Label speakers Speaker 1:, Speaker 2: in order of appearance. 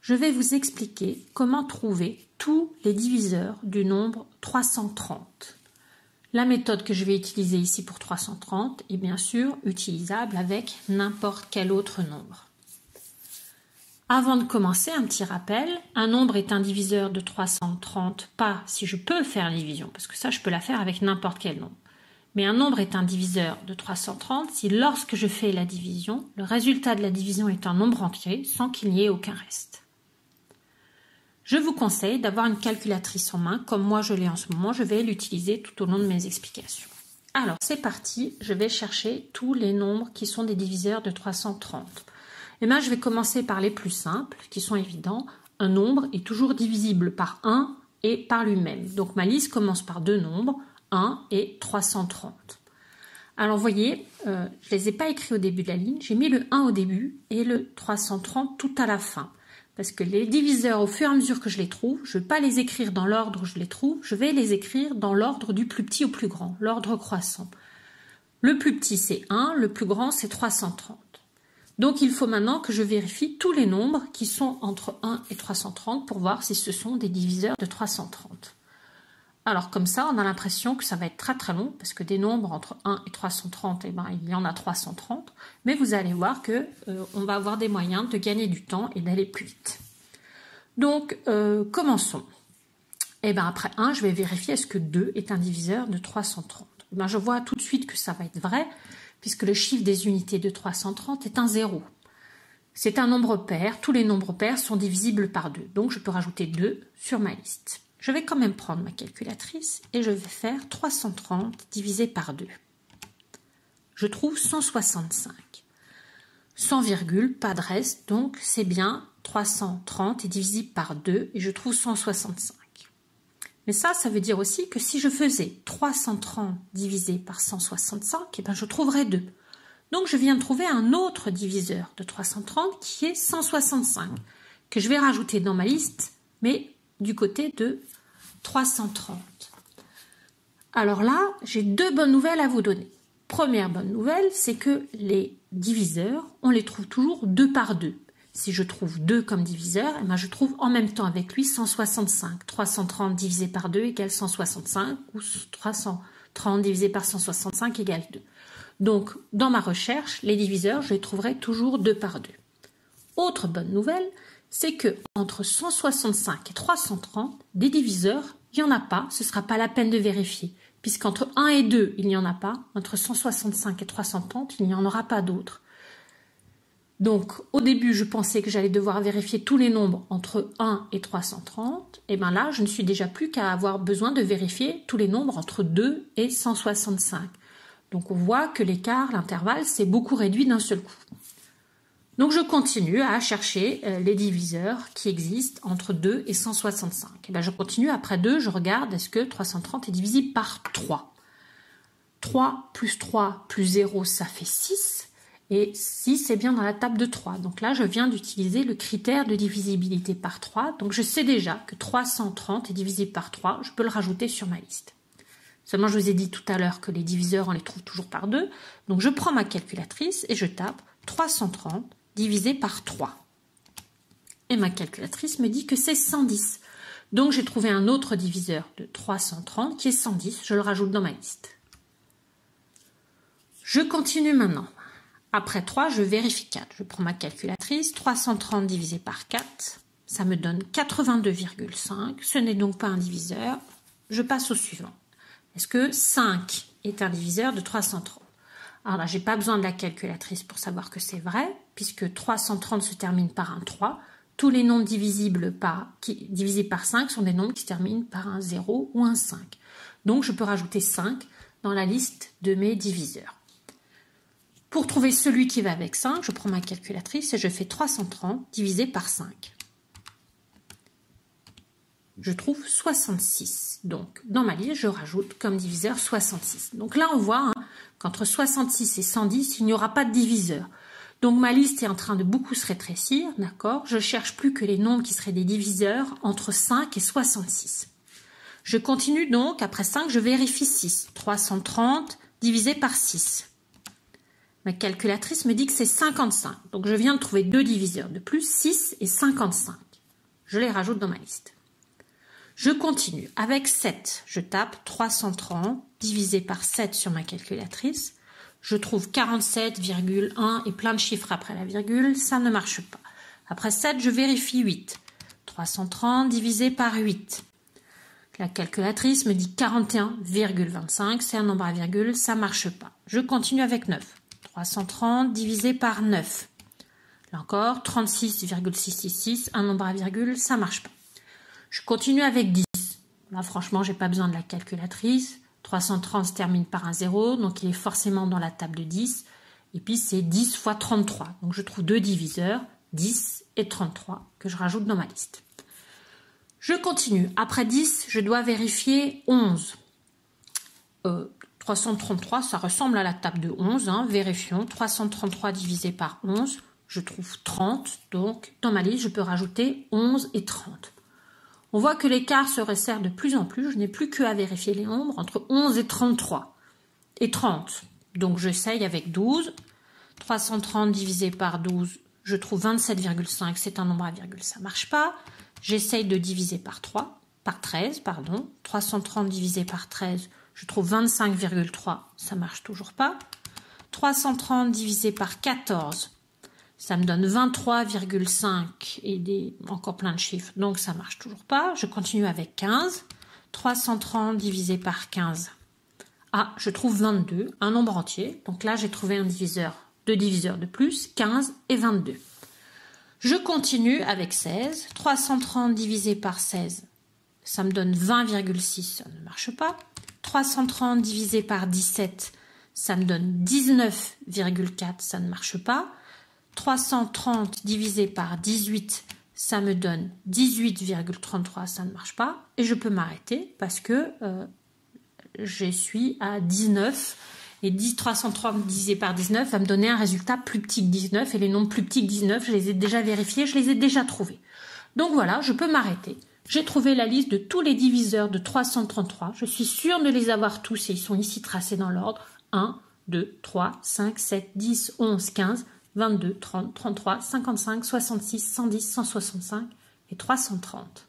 Speaker 1: je vais vous expliquer comment trouver tous les diviseurs du nombre 330. La méthode que je vais utiliser ici pour 330 est bien sûr utilisable avec n'importe quel autre nombre. Avant de commencer, un petit rappel, un nombre est un diviseur de 330, pas si je peux faire la division, parce que ça je peux la faire avec n'importe quel nombre. Mais un nombre est un diviseur de 330 si lorsque je fais la division, le résultat de la division est un nombre entier sans qu'il n'y ait aucun reste. Je vous conseille d'avoir une calculatrice en main, comme moi je l'ai en ce moment, je vais l'utiliser tout au long de mes explications. Alors c'est parti, je vais chercher tous les nombres qui sont des diviseurs de 330. Et bien je vais commencer par les plus simples, qui sont évidents. Un nombre est toujours divisible par 1 et par lui-même. Donc ma liste commence par deux nombres, 1 et 330. Alors vous voyez, je ne les ai pas écrits au début de la ligne, j'ai mis le 1 au début et le 330 tout à la fin. Parce que les diviseurs, au fur et à mesure que je les trouve, je ne vais pas les écrire dans l'ordre où je les trouve, je vais les écrire dans l'ordre du plus petit au plus grand, l'ordre croissant. Le plus petit c'est 1, le plus grand c'est 330. Donc il faut maintenant que je vérifie tous les nombres qui sont entre 1 et 330 pour voir si ce sont des diviseurs de 330. Alors comme ça, on a l'impression que ça va être très très long parce que des nombres entre 1 et 330, eh ben, il y en a 330. Mais vous allez voir que on va avoir des moyens de gagner du temps et d'aller plus vite. Donc commençons. Eh ben, après 1, je vais vérifier est-ce que 2 est un diviseur de 330. Eh ben, je vois tout de suite que ça va être vrai puisque le chiffre des unités de 330 est un 0. C'est un nombre pair, tous les nombres pairs sont divisibles par 2. Donc je peux rajouter 2 sur ma liste. Je vais quand même prendre ma calculatrice et je vais faire 330 divisé par 2. Je trouve 165. Sans virgule, pas de reste, donc c'est bien 330 est divisible par 2 et je trouve 165. Mais ça veut dire aussi que si je faisais 330 divisé par 165, eh ben je trouverais 2. Donc je viens de trouver un autre diviseur de 330 qui est 165, que je vais rajouter dans ma liste, mais du côté de 330. Alors là, j'ai deux bonnes nouvelles à vous donner. Première bonne nouvelle, c'est que les diviseurs, on les trouve toujours 2 par 2. Si je trouve 2 comme diviseur, eh bien je trouve en même temps avec lui 165. 330 divisé par 2 égale 165 ou 330 divisé par 165 égale 2. Donc, dans ma recherche, les diviseurs, je les trouverai toujours 2 par 2. Autre bonne nouvelle, c'est que entre 165 et 330, des diviseurs, il n'y en a pas, ce ne sera pas la peine de vérifier. Puisqu'entre 1 et 2, il n'y en a pas, entre 165 et 330, il n'y en aura pas d'autres. Donc, au début, je pensais que j'allais devoir vérifier tous les nombres entre 1 et 330. Et bien là, je ne suis déjà plus qu'à avoir besoin de vérifier tous les nombres entre 2 et 165. Donc, on voit que l'écart, l'intervalle, s'est beaucoup réduit d'un seul coup. Donc, je continue à chercher les diviseurs qui existent entre 2 et 165. Et bien, je continue. Après 2, je regarde, est-ce que 330 est divisible par 3 ? 3 plus 3 plus 0, ça fait 6. Et 6 c'est bien dans la table de 3. Donc là, je viens d'utiliser le critère de divisibilité par 3. Donc je sais déjà que 330 est divisible par 3. Je peux le rajouter sur ma liste. Seulement, je vous ai dit tout à l'heure que les diviseurs, on les trouve toujours par 2. Donc je prends ma calculatrice et je tape 330 divisé par 3. Et ma calculatrice me dit que c'est 110. Donc j'ai trouvé un autre diviseur de 330 qui est 110. Je le rajoute dans ma liste. Je continue maintenant. Après 3, je vérifie 4. Je prends ma calculatrice, 330 divisé par 4, ça me donne 82,5. Ce n'est donc pas un diviseur. Je passe au suivant. Est-ce que 5 est un diviseur de 330 ? Alors là, je n'ai pas besoin de la calculatrice pour savoir que c'est vrai, puisque 330 se termine par un 3. Tous les nombres divisés par 5 sont des nombres qui se terminent par un 0 ou un 5. Donc, je peux rajouter 5 dans la liste de mes diviseurs. Pour trouver celui qui va avec 5, je prends ma calculatrice et je fais 330 divisé par 5. Je trouve 66. Donc, dans ma liste, je rajoute comme diviseur 66. Donc là, on voit qu'entre 66 et 110, il n'y aura pas de diviseur. Donc, ma liste est en train de beaucoup se rétrécir, d'accord ? Je cherche plus que les nombres qui seraient des diviseurs entre 5 et 66. Je continue donc, après 5, je vérifie 6. 330 divisé par 6. Ma calculatrice me dit que c'est 55. Donc, je viens de trouver deux diviseurs de plus, 6 et 55. je les rajoute dans ma liste. Je continue. Avec 7, je tape 330 divisé par 7 sur ma calculatrice. Je trouve 47,1 et plein de chiffres après la virgule, ça ne marche pas. Après 7, je vérifie 8. 330 divisé par 8. La calculatrice me dit 41,25, c'est un nombre à virgule, ça ne marche pas. Je continue avec 9. 330 divisé par 9. Là encore, 36,666, un nombre à virgule, ça ne marche pas. Je continue avec 10. Là, franchement, j'ai pas besoin de la calculatrice. 330 se termine par un 0, donc il est forcément dans la table de 10. Et puis, c'est 10 fois 33. Donc, je trouve deux diviseurs, 10 et 33, que je rajoute dans ma liste. Je continue. Après 10, je dois vérifier 11. 333, ça ressemble à la table de 11. Vérifions. 333 divisé par 11, je trouve 30. Donc, dans ma liste, je peux rajouter 11 et 30. On voit que l'écart se resserre de plus en plus. Je n'ai plus qu'à vérifier les nombres entre 11 et 33. Et 30. Donc, j'essaye avec 12. 330 divisé par 12, je trouve 27,5. C'est un nombre à virgule, ça ne marche pas. J'essaye de diviser par 13. 330 divisé par 13, je trouve 25,3. Ça ne marche toujours pas. 330 divisé par 14, ça me donne 23,5 et encore plein de chiffres, donc ça ne marche toujours pas. Je continue avec 15. 330 divisé par 15. Ah, je trouve 22, un nombre entier. Donc là, j'ai trouvé deux diviseurs de plus, 15 et 22. Je continue avec 16. 330 divisé par 16, ça me donne 20,6, ça ne marche pas. 330 divisé par 17, ça me donne 19,4, ça ne marche pas. 330 divisé par 18, ça me donne 18,33, ça ne marche pas. Et je peux m'arrêter parce que je suis à 19. Et 330 divisé par 19 va me donner un résultat plus petit que 19. Et les nombres plus petits que 19, je les ai déjà vérifiés, je les ai déjà trouvés. Donc voilà, je peux m'arrêter. J'ai trouvé la liste de tous les diviseurs de 333. Je suis sûre de les avoir tous et ils sont ici tracés dans l'ordre. 1, 2, 3, 5, 7, 10, 11, 15, 22, 30, 33, 55, 66, 110, 165 et 330.